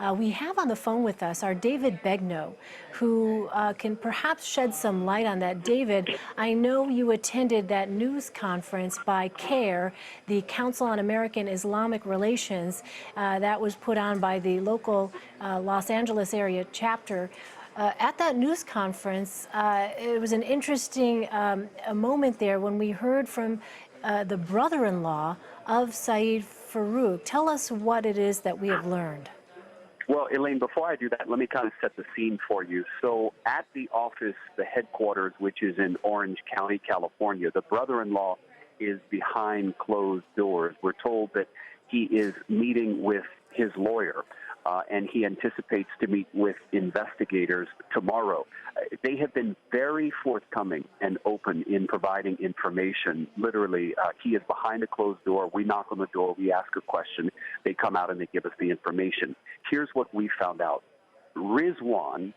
We have on the phone with us our David Begnaud, who can perhaps shed some light on that. David, I know you attended that news conference by CARE, the Council on American Islamic Relations, that was put on by the local Los Angeles area chapter. At that news conference, it was an interesting a moment there when we heard from the brother-in-law of Saeed Farook. Tell us what it is that we have learned. Well, Elaine, before I do that, let me kind of set the scene for you. So at the office, the headquarters, which is in Orange County, California, the brother-in-law is behind closed doors. We're told that he is meeting with his lawyer, and he anticipates to meet with investigators tomorrow. They have been very forthcoming and open in providing information. Literally, he is behind a closed door. We knock on the door. We ask a question. They come out and they give us the information. Here's what we found out. Rizwan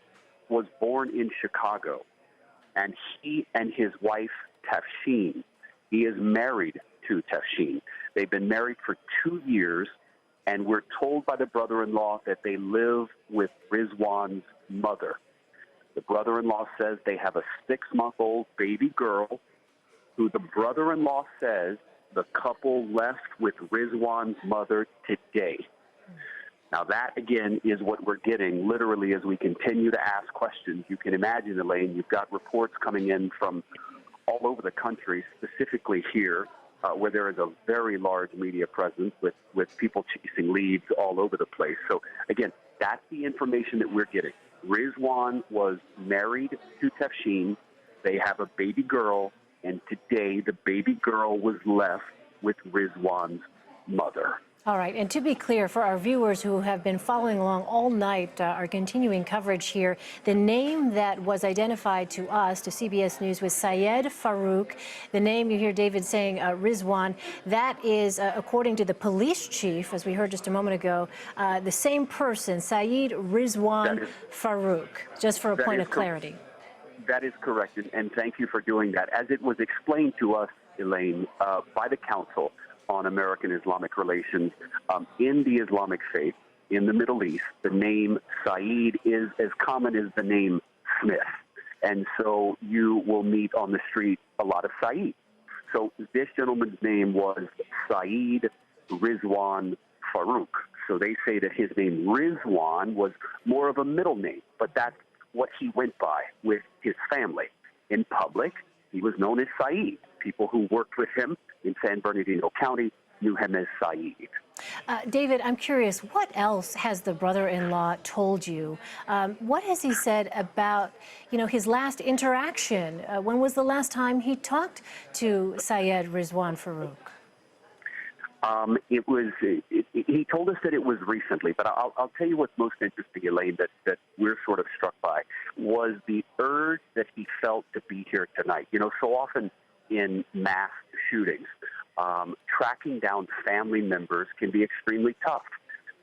was born in Chicago, and he and his wife, Tafshin, he is married to Tafshin. They've been married for 2 years, and we're told by the brother-in-law that they live with Rizwan's mother. The brother-in-law says they have a 6-month-old baby girl who the brother-in-law says the couple left with Rizwan's mother today. Now, that, again, is what we're getting literally as we continue to ask questions. You can imagine, Elaine, you've got reports coming in from all over the country, specifically here, where there is a very large media presence with people chasing leads all over the place. So, again, that's the information that we're getting. Rizwan was married to Tafshin. They have a baby girl, and today the baby girl was left with Rizwan's mother. All right, and to be clear, for our viewers who have been following along all night, our continuing coverage here, the name that was identified to us, to CBS News, was Saeed Farook. The name you hear David saying, Rizwan, that is, according to the police chief, as we heard just a moment ago, the same person, Saeed Rizwan Farook, just for a point of clarity. That is correct, and thank you for doing that. As it was explained to us, Elaine, by the Council on American Islamic Relations, in the Islamic faith, in the Middle East, the name Saeed is as common as the name Smith. And so you will meet on the street a lot of Saeed. So this gentleman's name was Saeed Rizwan Farook. So they say that his name Rizwan was more of a middle name, but that's what he went by with his family. In public, he was known as Saeed. People who worked with him in San Bernardino County knew him as Saeed. David, I'm curious, what else has the brother-in-law told you? What has he said about, his last interaction? When was the last time he talked to Saeed Rizwan Farook? He told us that it was recently, but I'll tell you what's most interesting, Elaine, that we're sort of struck by, was the urge that he felt to be here tonight. So often in mass shootings, tracking down family members can be extremely tough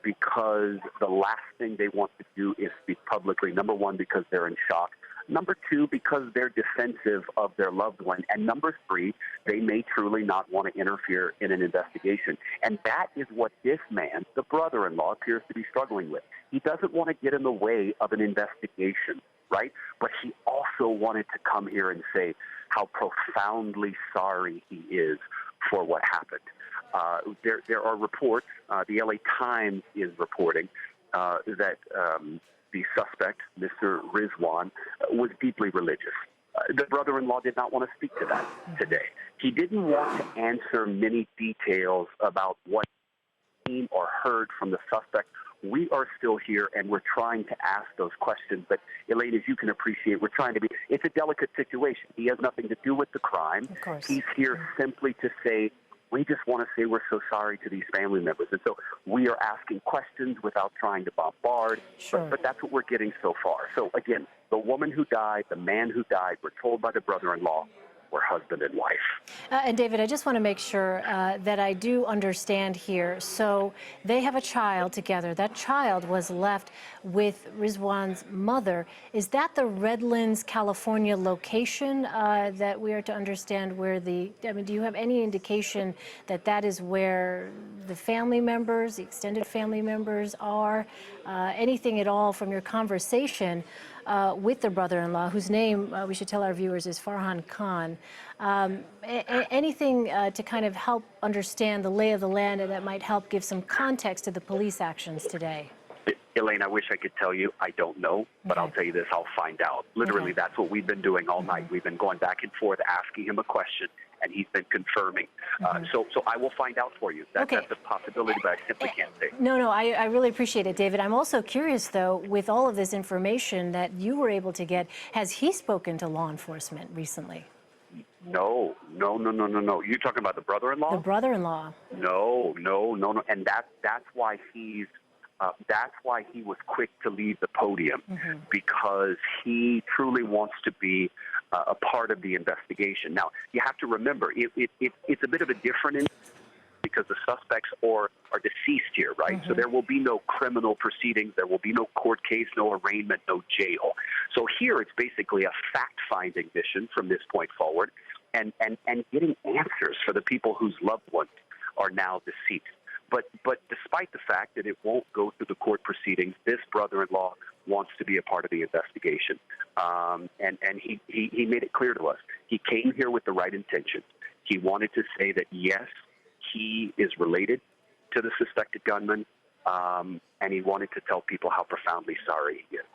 because the last thing they want to do is speak publicly. Number one, because they're in shock. Number two, because they're defensive of their loved one. And number three, they may truly not want to interfere in an investigation. And that is what this man, the brother-in-law, appears to be struggling with. He doesn't want to get in the way of an investigation, right? But he also wanted to come here and say how profoundly sorry he is for what happened. There are reports, the LA Times is reporting that the suspect, Mr. Rizwan, was deeply religious. The brother-in-law did not want to speak to that today. He didn't want to answer many details about what he seen or heard from the suspect. We are still here, and we're trying to ask those questions. But, Elaine, as you can appreciate, we're trying to be – it's a delicate situation. He has nothing to do with the crime. Of course. He's here simply to say, we just want to say we're so sorry to these family members. And so we are asking questions without trying to bombard. Sure. But that's what we're getting so far. So, again, the woman who died, the man who died, we're told by the brother-in-law, were husband and wife. And David, I just want to make sure that I do understand here. So they have a child together. That child was left with Rizwan's mother. Is that the Redlands, California location that we are to understand where do you have any indication that that is where the family members, the extended family members are? anything at all from your conversation with the brother-in-law, whose name we should tell our viewers is Farhan Khan. Anything to kind of help understand the lay of the land and that might help give some context to the police actions today? Elaine, I wish I could tell you. I don't know, but I'll tell you this, I'll find out. Literally, that's what we've been doing all night. We've been going back and forth, asking him a question, and he's been confirming. So I will find out for you. That's a possibility, but I simply can't say. No, I really appreciate it, David. I'm also curious, though, with all of this information that you were able to get, has he spoken to law enforcement recently? No. You're talking about the brother-in-law? The brother-in-law. No. And that's why he was quick to leave the podium, because he truly wants to be a part of the investigation. Now, you have to remember, it's a bit of a different because the suspects are deceased here, right? So there will be no criminal proceedings, there will be no court case, no arraignment, no jail. So here it's basically a fact-finding mission from this point forward, and getting answers for the people whose loved ones are now deceased. But despite the fact that it won't go through the court proceedings, this brother-in-law wants to be a part of the investigation. And he made it clear to us. He came here with the right intentions. He wanted to say that, yes, he is related to the suspected gunman, and he wanted to tell people how profoundly sorry he is.